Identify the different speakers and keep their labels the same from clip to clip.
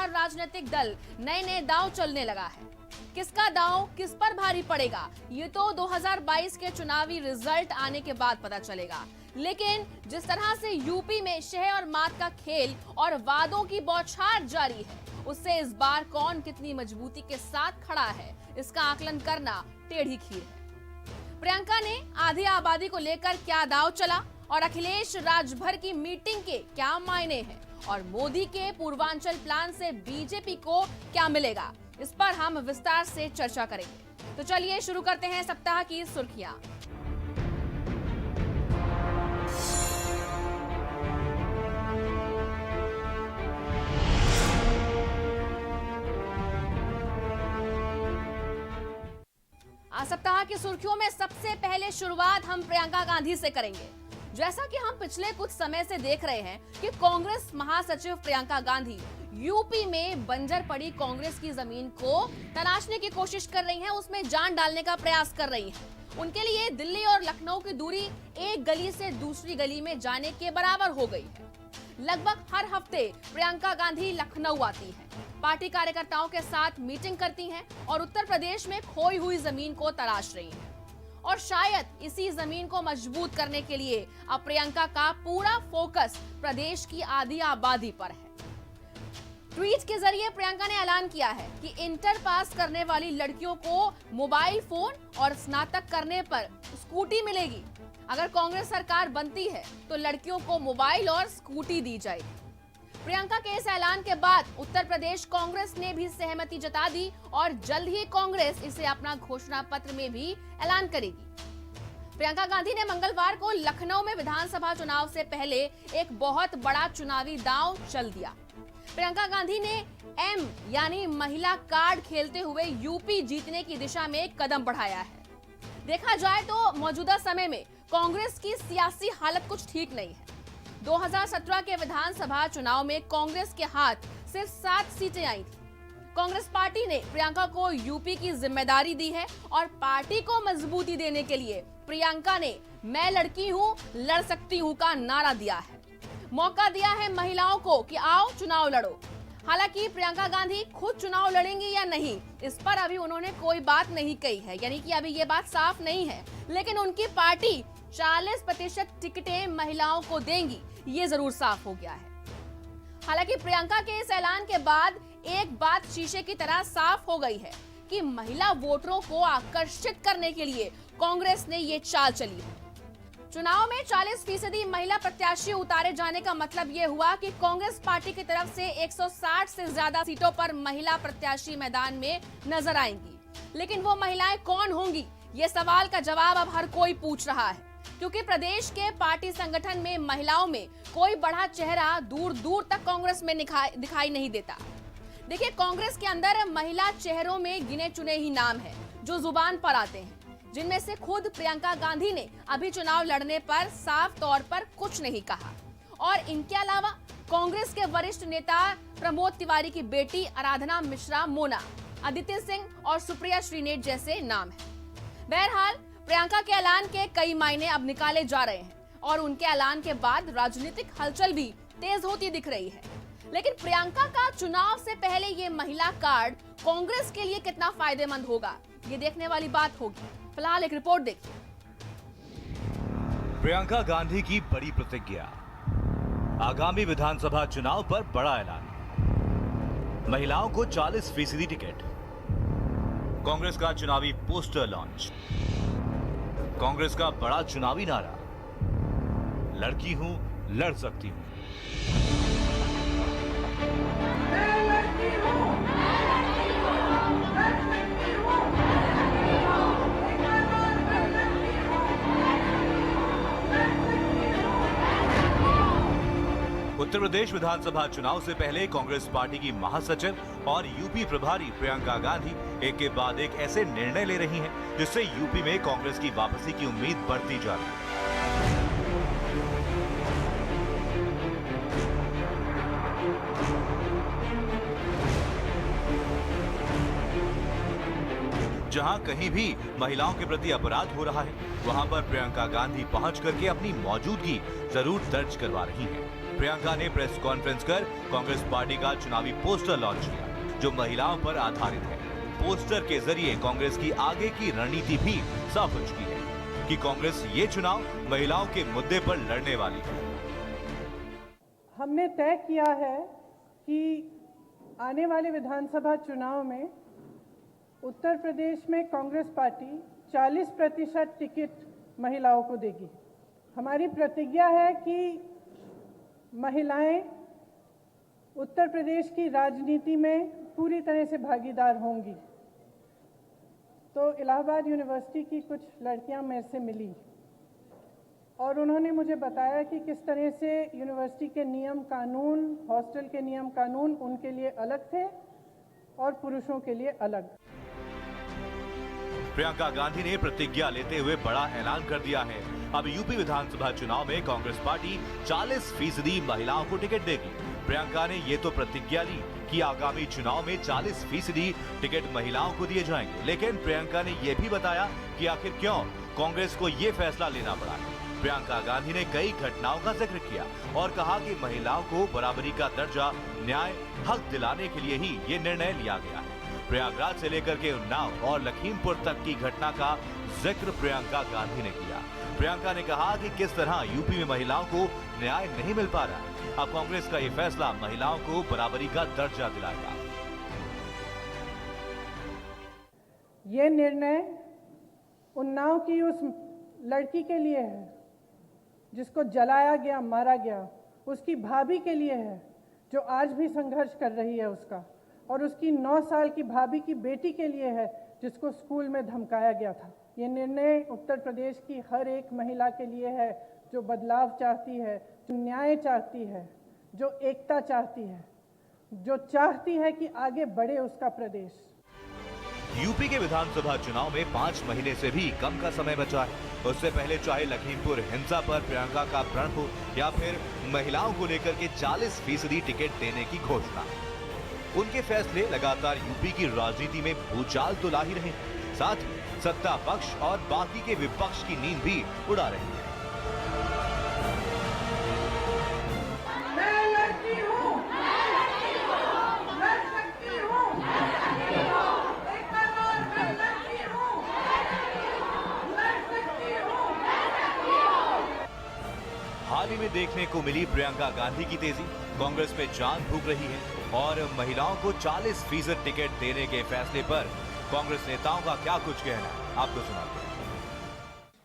Speaker 1: हर राजनीतिक दल नए नए दांव चलने लगा है। किसका दांव किस पर भारी पड़ेगा, ये तो 2022 के चुनावी रिजल्ट आने के बाद पता चलेगा। लेकिन जिस तरह से यूपी में शह और मात का खेल और वादों की बौछार जारी है, उससे इस बार कौन कितनी मजबूती के साथ खड़ा है, इसका आकलन करना टेढ़ी खीर है। प्रियंका ने आधी आबादी को लेकर क्या दांव चला और अखिलेश राजभर की मीटिंग के क्या मायने हैं, और मोदी के पूर्वांचल प्लान से बीजेपी को क्या मिलेगा, इस पर हम विस्तार से चर्चा करेंगे। तो चलिए शुरू करते हैं सप्ताह की सुर्खियां। आज सप्ताह की सुर्खियों में सबसे पहले शुरुआत हम प्रियंका गांधी से करेंगे। जैसा कि हम पिछले कुछ समय से देख रहे हैं कि कांग्रेस महासचिव प्रियंका गांधी यूपी में बंजर पड़ी कांग्रेस की जमीन को तलाशने की कोशिश कर रही हैं, उसमें जान डालने का प्रयास कर रही हैं। उनके लिए दिल्ली और लखनऊ की दूरी एक गली से दूसरी गली में जाने के बराबर हो गई है। लगभग हर हफ्ते प्रियंका गांधी लखनऊ आती हैं, पार्टी कार्यकर्ताओं के साथ मीटिंग करती हैं और उत्तर प्रदेश में खोई हुई जमीन को तलाश रही हैं। और शायद इसी जमीन को मजबूत करने के लिए अब प्रियंका का पूरा फोकस प्रदेश की आधी आबादी पर है। ट्वीट के जरिए प्रियंका ने ऐलान किया है कि इंटर पास करने वाली लड़कियों को मोबाइल फोन और स्नातक करने पर स्कूटी मिलेगी। अगर कांग्रेस सरकार बनती है तो लड़कियों को मोबाइल और स्कूटी दी जाएगी। प्रियंका के इस ऐलान के बाद उत्तर प्रदेश कांग्रेस ने भी सहमति जता दी और जल्द ही कांग्रेस इसे अपना घोषणा पत्र में भी ऐलान करेगी। प्रियंका गांधी ने मंगलवार को लखनऊ में विधानसभा चुनाव से पहले एक बहुत बड़ा चुनावी दांव चल दिया। प्रियंका गांधी ने एम यानी महिला कार्ड खेलते हुए यूपी जीतने की दिशा में एक कदम बढ़ाया है। देखा जाए तो मौजूदा समय में कांग्रेस की सियासी हालत कुछ ठीक नहीं है। 2017 के विधानसभा चुनाव में कांग्रेस के हाथ सिर्फ 7 सीटें आई थी। कांग्रेस पार्टी ने प्रियंका को यूपी की जिम्मेदारी दी है और पार्टी को मजबूती देने के लिए प्रियंका ने मैं लड़की हूं, लड़ सकती हूं का नारा दिया है। मौका दिया है महिलाओं को कि आओ चुनाव लड़ो। हालांकि प्रियंका गांधी खुद चुनाव लड़ेंगी या नहीं, इस पर अभी उन्होंने कोई बात नहीं कही है, यानी कि अभी ये बात साफ नहीं है। लेकिन उनकी पार्टी 40% टिकटें महिलाओं को देंगी, ये जरूर साफ हो गया है। हालांकि प्रियंका के इस ऐलान के बाद एक बात शीशे की तरह साफ हो गई है कि महिला वोटरों को आकर्षित करने के लिए कांग्रेस ने ये चाल चली है। चुनाव में 40% महिला प्रत्याशी उतारे जाने का मतलब ये हुआ कि कांग्रेस पार्टी की तरफ से 160 से ज्यादा सीटों पर महिला प्रत्याशी मैदान में नजर आएंगी। लेकिन वो महिलाएं कौन होंगी, ये सवाल का जवाब अब हर कोई पूछ रहा है, क्योंकि प्रदेश के पार्टी संगठन में महिलाओं में कोई बड़ा चेहरा दूर दूर तक कांग्रेस में दिखाई नहीं देता। देखिए, कांग्रेस के अंदर महिला चेहरों में गिने चुने ही नाम हैं जो जुबान पर आते हैं, जिनमें से खुद प्रियंका गांधी ने अभी चुनाव लड़ने पर साफ तौर पर कुछ नहीं कहा। और इनके अलावा कांग्रेस के वरिष्ठ नेता प्रमोद तिवारी की बेटी आराधना मिश्रा मोना, अदिति सिंह और सुप्रिया श्रीनेट जैसे नाम हैं। बहरहाल प्रियंका के ऐलान के कई मायने अब निकाले जा रहे हैं और उनके ऐलान के बाद राजनीतिक हलचल भी तेज होती दिख रही है। लेकिन प्रियंका का चुनाव से पहले ये महिला कार्ड कांग्रेस के लिए कितना फायदेमंद होगा, ये देखने वाली बात होगी। फिलहाल एक रिपोर्ट देखिए।
Speaker 2: प्रियंका गांधी की बड़ी प्रतिज्ञा, आगामी विधानसभा चुनाव पर बड़ा ऐलान, महिलाओं को 40% टिकट, कांग्रेस का चुनावी पोस्टर लॉन्च, कांग्रेस का बड़ा चुनावी नारा, लड़की हूं, लड़ सकती हूं। उत्तर प्रदेश विधानसभा चुनाव से पहले कांग्रेस पार्टी की महासचिव और यूपी प्रभारी प्रियंका गांधी एक के बाद एक ऐसे निर्णय ले रही हैं जिससे यूपी में कांग्रेस की वापसी की उम्मीद बढ़ती जा रही है। जहां कहीं भी महिलाओं के प्रति अपराध हो रहा है, वहां पर प्रियंका गांधी पहुंच करके अपनी मौजूदगी जरूर दर्ज करवा रही हैं। प्रियंका ने प्रेस कॉन्फ्रेंस कर कांग्रेस पार्टी का चुनावी पोस्टर लॉन्च किया जो महिलाओं पर आधारित है। पोस्टर के जरिए कांग्रेस की आगे की रणनीति भी साफ हो चुकी है कि कांग्रेस ये चुनाव महिलाओं के मुद्दे पर लड़ने वाली है।
Speaker 3: हमने तय किया है कि आने वाले विधानसभा चुनाव में उत्तर प्रदेश में कांग्रेस पार्टी 40% टिकट महिलाओं को देगी। हमारी प्रतिज्ञा है कि महिलाएं उत्तर प्रदेश की राजनीति में पूरी तरह से भागीदार होंगी। तो इलाहाबाद यूनिवर्सिटी की कुछ लड़कियां मेरे से मिली और उन्होंने मुझे बताया कि किस तरह से यूनिवर्सिटी के नियम कानून, हॉस्टल के नियम कानून उनके लिए अलग थे और पुरुषों के लिए अलग।
Speaker 2: प्रियंका गांधी ने प्रतिज्ञा लेते हुए बड़ा ऐलान कर दिया है। अब यूपी विधानसभा चुनाव में कांग्रेस पार्टी 40% महिलाओं को टिकट देगी। प्रियंका ने ये तो प्रतिज्ञा ली कि आगामी चुनाव में 40% टिकट महिलाओं को दिए जाएंगे, लेकिन प्रियंका ने यह भी बताया कि आखिर क्यों कांग्रेस को ये फैसला लेना पड़ा है। प्रियंका गांधी ने कई घटनाओं का जिक्र किया और कहा कि महिलाओं को बराबरी का दर्जा, न्याय, हक दिलाने के लिए ही ये निर्णय लिया गया है। प्रयागराज से लेकर के उन्नाव और लखीमपुर तक की घटना का जिक्र प्रियंका गांधी ने किया। प्रियंका ने कहा कि किस तरह यूपी में महिलाओं को न्याय नहीं मिल पा रहा। अब कांग्रेस का ये फैसला महिलाओं को बराबरी का दर्जा दिलाएगा।
Speaker 3: ये निर्णय उन्नाव की उस लड़की के लिए है जिसको जलाया गया, मारा गया, उसकी भाभी के लिए है जो आज भी संघर्ष कर रही है उसका, और उसकी 9 साल की भाभी की बेटी के लिए है जिसको स्कूल में धमकाया गया था। ये निर्णय उत्तर प्रदेश की हर एक महिला के लिए है जो बदलाव चाहती है, जो न्याय चाहती है, जो एकता चाहती है, जो चाहती है कि आगे बढ़े उसका प्रदेश।
Speaker 2: यूपी के विधानसभा चुनाव में 5 महीने से भी कम का समय बचा है। उससे पहले चाहे लखीमपुर हिंसा पर प्रियंका का प्रण हो या फिर महिलाओं को लेकर के 40% टिकट देने की घोषणा, उनके फैसले लगातार यूपी की राजनीति में भूचाल तो ला ही रहे हैं, साथ ही सत्ता पक्ष और बाकी के विपक्ष की नींद भी उड़ा रही है।
Speaker 3: मैं लड़की हूँ, लड़ सकती हूँ, एक और मैं लड़की हूँ, लड़ सकती हूँ।
Speaker 2: हाल ही में देखने को मिली प्रियंका गांधी की तेजी, कांग्रेस में जान फूंक रही है और महिलाओं को 40% टिकट देने के फैसले पर कांग्रेस नेताओं का क्या कुछ कहना है, आपको सुनाते हैं।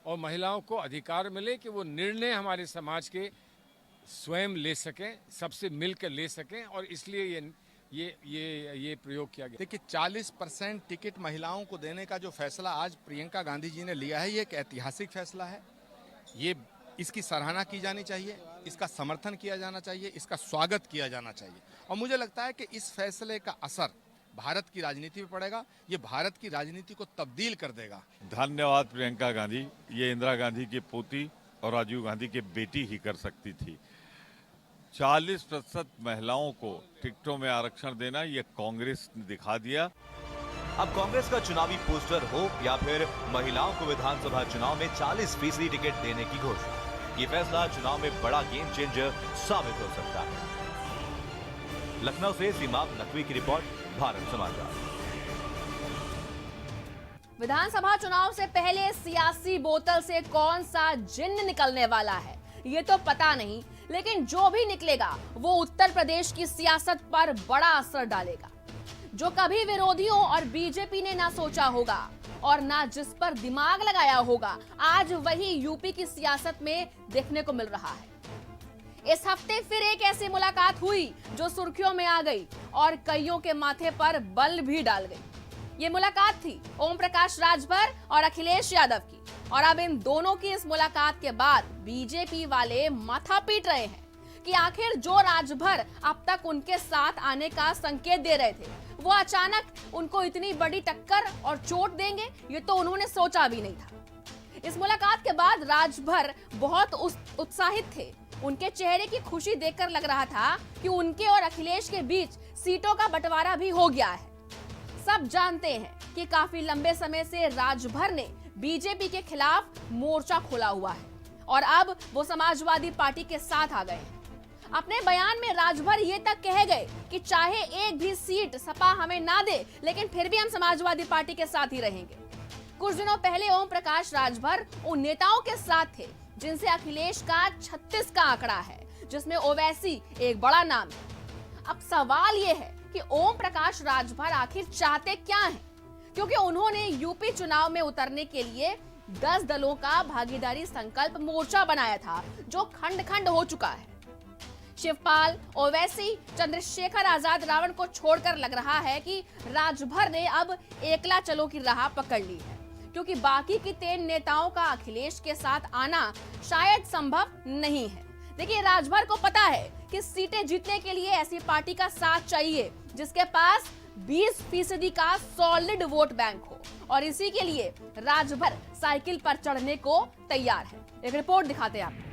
Speaker 4: और महिलाओं को अधिकार मिले कि वो निर्णय हमारे समाज के स्वयं ले सकें, सबसे मिलकर ले सकें, और इसलिए ये प्रयोग किया गया।
Speaker 5: देखिए, 40% टिकट महिलाओं को देने का जो फैसला आज प्रियंका गांधी जी ने लिया है, ये एक ऐतिहासिक फैसला है। ये इसकी सराहना की जानी चाहिए, इसका समर्थन किया जाना चाहिए, इसका स्वागत किया जाना चाहिए। और मुझे लगता है कि इस फैसले का असर भारत की राजनीति में पड़ेगा, ये भारत की राजनीति को तब्दील कर देगा।
Speaker 6: धन्यवाद प्रियंका गांधी, ये इंदिरा गांधी की पोती और राजीव गांधी की बेटी ही कर सकती थी। 40% महिलाओं को टिकटों में आरक्षण देना, ये कांग्रेस ने दिखा दिया।
Speaker 2: अब कांग्रेस का चुनावी पोस्टर हो या फिर महिलाओं को विधानसभा चुनाव में 40% टिकट देने की घोषणा, ये फैसला चुनाव में बड़ा गेम चेंजर साबित हो सकता है। लखनऊ से सीमाब नकवी की रिपोर्ट, भारत समाचार।
Speaker 1: विधानसभा चुनाव से पहले सियासी बोतल से कौन सा जिन्न निकलने वाला है ये तो पता नहीं, लेकिन जो भी निकलेगा वो उत्तर प्रदेश की सियासत पर बड़ा असर डालेगा। जो कभी विरोधियों और बीजेपी ने ना सोचा होगा और ना जिस पर दिमाग लगाया होगा, आज वही यूपी की सियासत में देखने को मिल रहा है। इस हफ्ते फिर एक ऐसी मुलाकात हुई जो सुर्खियों में आ गई और कईयों के माथे पर बल भी डाल गई। ये मुलाकात थी ओम प्रकाश राजभर और अखिलेश यादव की, और अब इन दोनों की इस मुलाकात के बाद बीजेपी वाले माथा पीट रहे हैं कि आखिर जो राजभर अब तक उनके साथ आने का संकेत दे रहे थे, वो अचानक उनको इतनी बड़ी टक्कर और चोट देंगे, ये तो उन्होंने सोचा भी नहीं था। इस मुलाकात के बाद राजभर बहुत उत्साहित थे। उनके चेहरे की खुशी देखकर लग रहा था कि उनके और अखिलेश के बीच सीटों का बंटवारा भी हो गया है। सब जानते हैं कि काफी लंबे समय से राजभर ने बीजेपी के खिलाफ मोर्चा खोला हुआ है और अब वो समाजवादी पार्टी के साथ आ गए हैं। अपने बयान में राजभर ये तक कह गए कि चाहे एक भी सीट सपा हमें ना दे, लेकिन फिर भी हम समाजवादी पार्टी के साथ ही रहेंगे। कुछ दिनों पहले ओम प्रकाश राजभर उन नेताओं के साथ थे जिनसे अखिलेश का 36 का आंकड़ा है, जिसमें ओवैसी एक बड़ा नाम है। अब सवाल ये है कि ओम प्रकाश राजभर आखिर चाहते क्या हैं? क्योंकि उन्होंने यूपी चुनाव में उतरने के लिए 10 दलों का भागीदारी संकल्प मोर्चा बनाया था, जो खंड खंड हो चुका है। शिवपाल, ओवैसी, चंद्रशेखर आजाद रावण को छोड़कर लग रहा है कि राजभर ने अब एकला चलो की राह पकड़ ली है, क्योंकि बाकी की 3 नेताओं का अखिलेश के साथ आना शायद संभव नहीं है। देखिए, राजभर को पता है कि सीटें जीतने के लिए ऐसी पार्टी का साथ चाहिए जिसके पास 20% का सॉलिड वोट बैंक हो, और इसी के लिए राजभर साइकिल पर चढ़ने को तैयार है। एक रिपोर्ट दिखाते हैं आपको।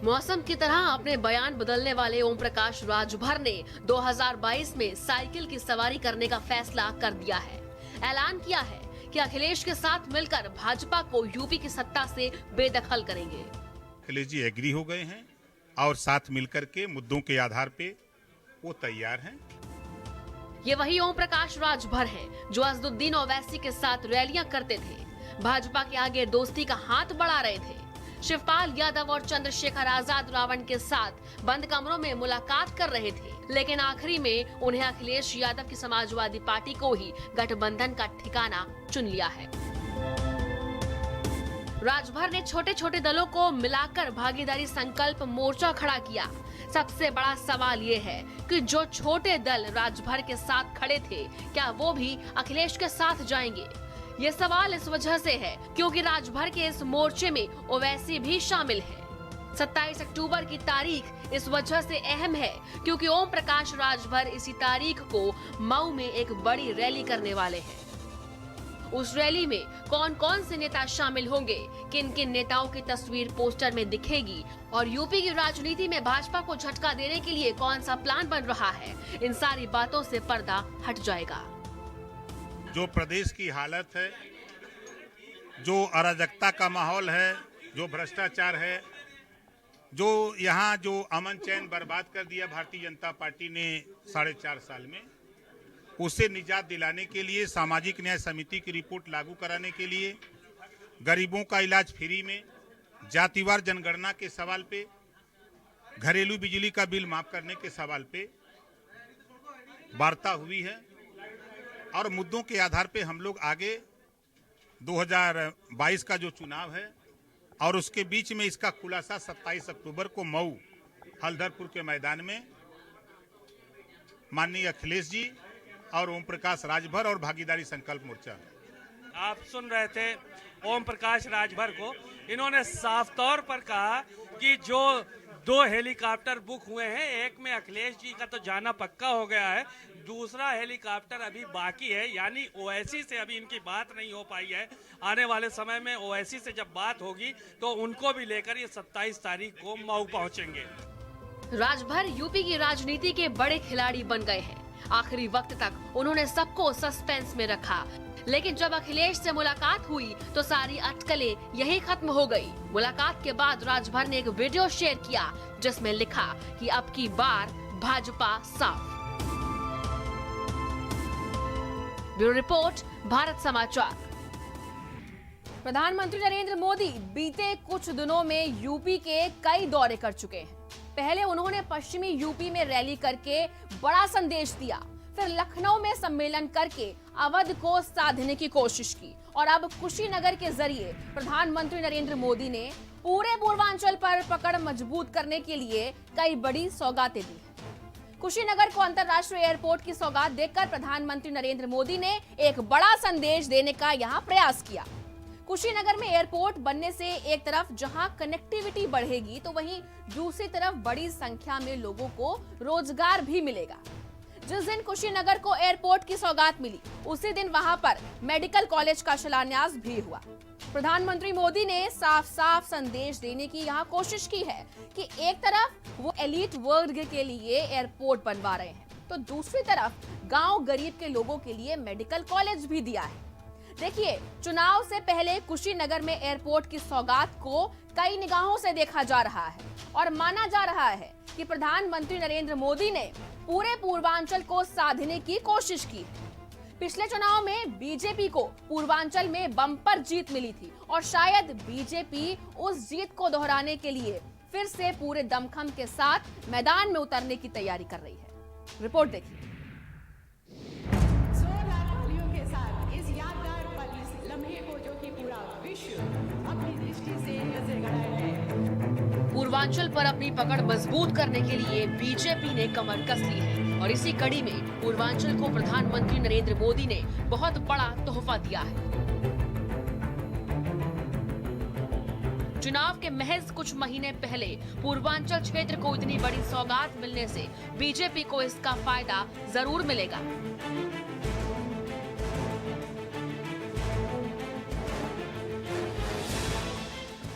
Speaker 1: मौसम की तरह अपने बयान बदलने वाले ओम प्रकाश राजभर ने 2022 में साइकिल की सवारी करने का फैसला कर दिया है। ऐलान किया है कि अखिलेश के साथ मिलकर भाजपा को यूपी की सत्ता से बेदखल करेंगे।
Speaker 7: अखिलेश जी एग्री हो गए हैं और साथ मिलकर के मुद्दों के आधार पे वो तैयार हैं।
Speaker 1: ये वही ओम प्रकाश राजभर हैं जो असदुद्दीन ओवैसी के साथ रैलियां करते थे, भाजपा के आगे दोस्ती का हाथ बढ़ा रहे थे, शिवपाल यादव और चंद्रशेखर आजाद रावण के साथ बंद कमरों में मुलाकात कर रहे थे, लेकिन आखिरी में उन्हें अखिलेश यादव की समाजवादी पार्टी को ही गठबंधन का ठिकाना चुन लिया है। राजभर ने छोटे छोटे दलों को मिलाकर भागीदारी संकल्प मोर्चा खड़ा किया। सबसे बड़ा सवाल ये है कि जो छोटे दल राजभर के साथ खड़े थे, क्या वो भी अखिलेश के साथ जाएंगे? ये सवाल इस वजह से है क्योंकि राजभर के इस मोर्चे में ओवैसी भी शामिल है। 27 अक्टूबर की तारीख इस वजह से अहम है क्योंकि ओम प्रकाश राजभर इसी तारीख को मऊ में एक बड़ी रैली करने वाले हैं। उस रैली में कौन कौन से नेता शामिल होंगे, किन किन नेताओं की तस्वीर पोस्टर में दिखेगी और यूपी की राजनीति में भाजपा को झटका देने के लिए कौन सा प्लान बन रहा है, इन सारी बातों से पर्दा हट जाएगा।
Speaker 7: जो प्रदेश की हालत है, जो अराजकता का माहौल है, जो भ्रष्टाचार है, जो यहाँ जो अमन चैन बर्बाद कर दिया भारतीय जनता पार्टी ने 4.5 साल में, उसे निजात दिलाने के लिए सामाजिक न्याय समिति की रिपोर्ट लागू कराने के लिए, गरीबों का इलाज फ्री में, जातिवार जनगणना के सवाल पे, घरेलू बिजली का बिल माफ करने के सवाल पे वार्ता हुई है और मुद्दों के आधार पे हम लोग आगे 2022 का जो चुनाव है और उसके बीच में इसका खुलासा 27 अक्टूबर को मऊ हल्दरपुर के मैदान में माननीय अखिलेश जी और ओम प्रकाश राजभर और भागीदारी संकल्प मोर्चा।
Speaker 8: आप सुन रहे थे ओम प्रकाश राजभर को। इन्होंने साफ तौर पर कहा कि जो 2 हेलीकॉप्टर बुक हुए हैं, एक में अखिलेश जी का तो जाना पक्का हो गया है, दूसरा हेलीकॉप्टर अभी बाकी है, यानी ओवैसी से अभी इनकी बात नहीं हो पाई है। आने वाले समय में ओवैसी से जब बात होगी तो उनको भी लेकर ये 27 तारीख को मऊ पहुंचेंगे।
Speaker 1: राजभर यूपी की राजनीति के बड़े खिलाड़ी बन गए हैं। आखिरी वक्त तक उन्होंने सबको सस्पेंस में रखा, लेकिन जब अखिलेश से मुलाकात हुई तो सारी अटकलें यही खत्म हो गई। मुलाकात के बाद राजभर ने एक वीडियो शेयर किया जिसमें लिखा कि अब की बार भाजपा साफ। ब्यूरो रिपोर्ट, भारत समाचार। प्रधानमंत्री नरेंद्र मोदी बीते कुछ दिनों में यूपी के कई दौरे कर चुके हैं। पहले उन्होंने पश्चिमी यूपी में रैली करके बड़ा संदेश दिया, फिर लखनऊ में सम्मेलन करके अवध को साधने की कोशिश की और अब कुशीनगर के जरिए प्रधानमंत्री नरेंद्र मोदी ने पूरे पूर्वांचल पर पकड़ मजबूत करने के लिए कई बड़ी सौगातें दी हैं। कुशीनगर को अंतर्राष्ट्रीय एयरपोर्ट की सौगात देकर प्रधानमंत्री नरेंद्र मोदी ने एक बड़ा संदेश देने का यहाँ प्रयास किया। कुशीनगर में एयरपोर्ट बनने से एक तरफ जहां कनेक्टिविटी बढ़ेगी तो वहीं दूसरी तरफ बड़ी संख्या में लोगों को रोजगार भी मिलेगा। जिस दिन कुशीनगर को एयरपोर्ट की सौगात मिली, उसी दिन वहां पर मेडिकल कॉलेज का शिलान्यास भी हुआ। प्रधानमंत्री मोदी ने साफ साफ संदेश देने की यहाँ कोशिश की है कि एक तरफ वो एलीट वर्ग के लिए एयरपोर्ट बनवा रहे हैं तो दूसरी तरफ गांव गरीब के लोगों के लिए मेडिकल कॉलेज भी दिया है। देखिए, चुनाव से पहले कुशीनगर में एयरपोर्ट की सौगात को कई निगाहों से देखा जा रहा है और माना जा रहा है कि प्रधानमंत्री नरेंद्र मोदी ने पूरे पूर्वांचल को साधने की कोशिश की। पिछले चुनाव में बीजेपी को पूर्वांचल में बम्पर जीत मिली थी और शायद बीजेपी उस जीत को दोहराने के लिए फिर से पूरे दमखम के साथ मैदान में उतरने की तैयारी कर रही है। रिपोर्ट देखिए।
Speaker 9: के साथ इस यादगार पल, इस लम्हे को जो कि पूरा विश्व अपनी दृष्टि से नजर गड़ाए है।
Speaker 1: पूर्वांचल पर अपनी पकड़ मजबूत करने के लिए बीजेपी ने कमर कस ली है और इसी कड़ी में पूर्वांचल को प्रधानमंत्री नरेंद्र मोदी ने बहुत बड़ा तोहफा दिया है। चुनाव के महज कुछ महीने पहले पूर्वांचल क्षेत्र को इतनी बड़ी सौगात मिलने से बीजेपी को इसका फायदा जरूर मिलेगा।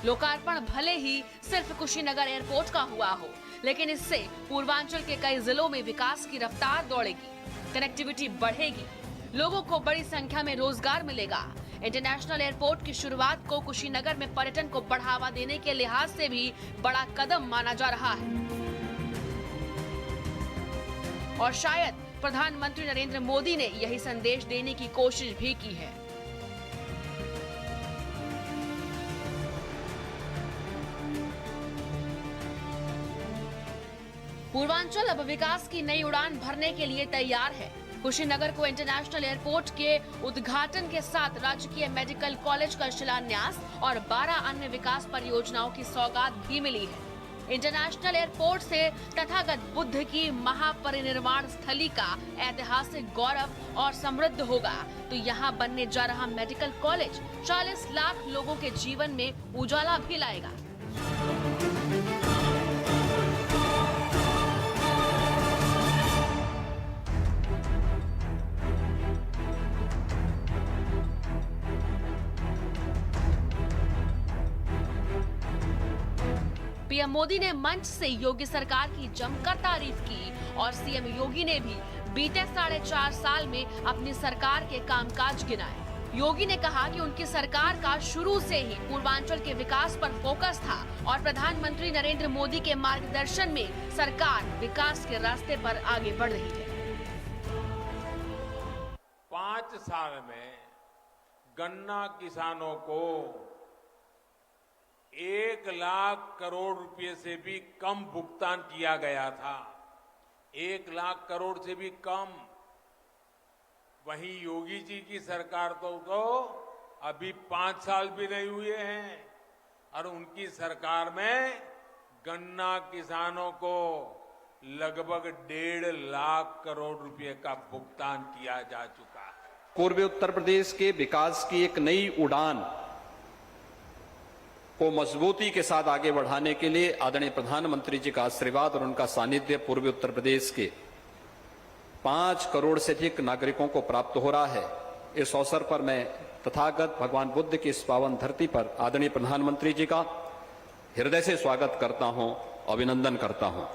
Speaker 1: लोकार्पण भले ही सिर्फ कुशीनगर एयरपोर्ट का हुआ हो, लेकिन इससे पूर्वांचल के कई जिलों में विकास की रफ्तार दौड़ेगी, कनेक्टिविटी बढ़ेगी, लोगों को बड़ी संख्या में रोजगार मिलेगा। इंटरनेशनल एयरपोर्ट की शुरुआत को कुशीनगर में पर्यटन को बढ़ावा देने के लिहाज से भी बड़ा कदम माना जा रहा है और शायद प्रधानमंत्री नरेंद्र मोदी ने यही संदेश देने की कोशिश भी की है। पूर्वांचल अब विकास की नई उड़ान भरने के लिए तैयार है। कुशीनगर को इंटरनेशनल एयरपोर्ट के उद्घाटन के साथ राजकीय मेडिकल कॉलेज का शिलान्यास और 12 अन्य विकास परियोजनाओं की सौगात भी मिली है। इंटरनेशनल एयरपोर्ट से तथागत बुद्ध की महापरिनिर्वाण स्थली का ऐतिहासिक गौरव और समृद्ध होगा, तो यहाँ बनने जा रहा मेडिकल कॉलेज 40 लाख लोगों के जीवन में उजाला भी लाएगा। पीएम मोदी ने मंच से योगी सरकार की जमकर तारीफ की और सीएम योगी ने भी बीते 4.5 साल में अपनी सरकार के कामकाज गिनाए। योगी ने कहा कि उनकी सरकार का शुरू से ही पूर्वांचल के विकास पर फोकस था और प्रधानमंत्री नरेंद्र मोदी के मार्गदर्शन में सरकार विकास के रास्ते पर आगे बढ़ रही है।
Speaker 10: 5 साल में गन्ना किसानों को 1 लाख करोड़ रुपए से भी कम भुगतान किया गया था। 1 लाख करोड़ से भी कम। वहीं योगी जी की सरकार तो अभी 5 साल भी नहीं हुए हैं और उनकी सरकार में गन्ना किसानों को लगभग 1.5 लाख करोड़ रुपए का भुगतान किया जा चुका है।
Speaker 11: पूर्वी उत्तर प्रदेश के विकास की एक नई उड़ान को मजबूती के साथ आगे बढ़ाने के लिए आदरणीय प्रधानमंत्री जी का आशीर्वाद और उनका सानिध्य पूर्वी उत्तर प्रदेश के 5 करोड़ से अधिक नागरिकों को प्राप्त हो रहा है। इस अवसर पर मैं तथागत भगवान बुद्ध की इस पावन धरती पर आदरणीय प्रधानमंत्री जी का हृदय से स्वागत करता हूं, अभिनंदन करता हूं।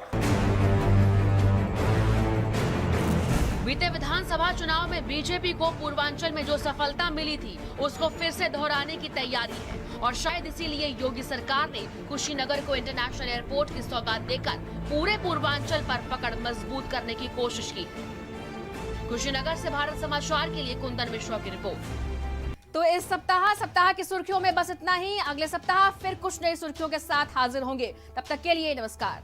Speaker 1: बीते विधानसभा चुनाव में बीजेपी को पूर्वांचल में जो सफलता मिली थी उसको फिर से दोहराने की तैयारी है और शायद इसीलिए योगी सरकार ने कुशीनगर को इंटरनेशनल एयरपोर्ट की सौगात देकर पूरे पूर्वांचल पर पकड़ मजबूत करने की कोशिश की। कुशीनगर से भारत समाचार के लिए कुंदन मिश्रा की रिपोर्ट। तो इस सप्ताह की सुर्खियों में बस इतना ही। अगले सप्ताह फिर कुछ नई सुर्खियों के साथ हाजिर होंगे। तब तक के लिए नमस्कार।